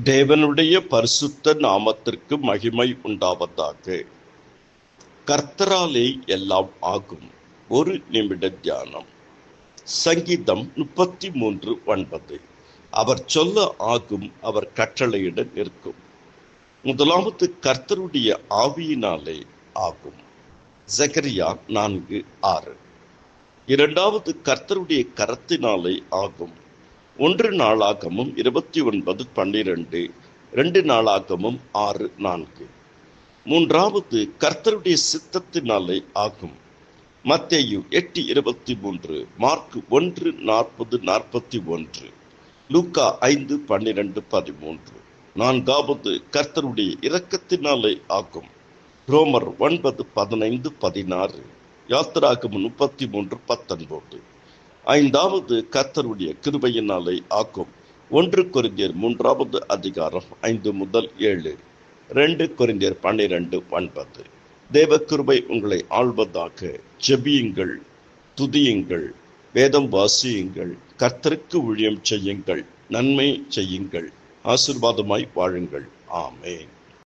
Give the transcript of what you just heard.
தேவனுடைய பரிசுத்த நாமத்திற்கு மகிமை உண்டாவதாக. கர்த்தராலே எல்லாம் ஆகும். ஒரு நிமிட தியானம். சங்கீதம் 33:9. அவர் சொல்ல ஆகும், அவர் கட்டளையிட நிற்கும். முதலாவது கர்த்தருடைய ஆவியினாலே ஆகும். ஜெகரியா 4:6. இரண்டாவது கர்த்தருடைய கரத்தினாலே ஆகும். 1 நாளாகமும் 29:12, 2 நாளாகமும் 6:4. மூன்றாவது கர்த்தருடைய சித்தத்தினாலே ஆகும். மத்தேயு 8:23, மார்க் 1:40-41, லூக்கா 5:12-13. நான்காவது கர்த்தருடைய இரக்கத்தினாலே ஆகும். ரோமர் 9:15-16, யாத்திராகமம் 33:19. ஐந்தாவது கர்த்தருடைய கிருபையினாலே ஆகும். 1 கொரிந்தியர் 3:5-7, 2 கொரிந்தியர் 12:9. தேவ கிருபை உங்களை ஆள்வதாக. ஜெபியுங்கள், துதியுங்கள், வேதம் வாசியுங்கள், கர்த்தருக்கு ஊழியம் செய்யுங்கள், நன்மை செய்யுங்கள், ஆசீர்வாதமாய் வாழுங்கள். ஆமென்.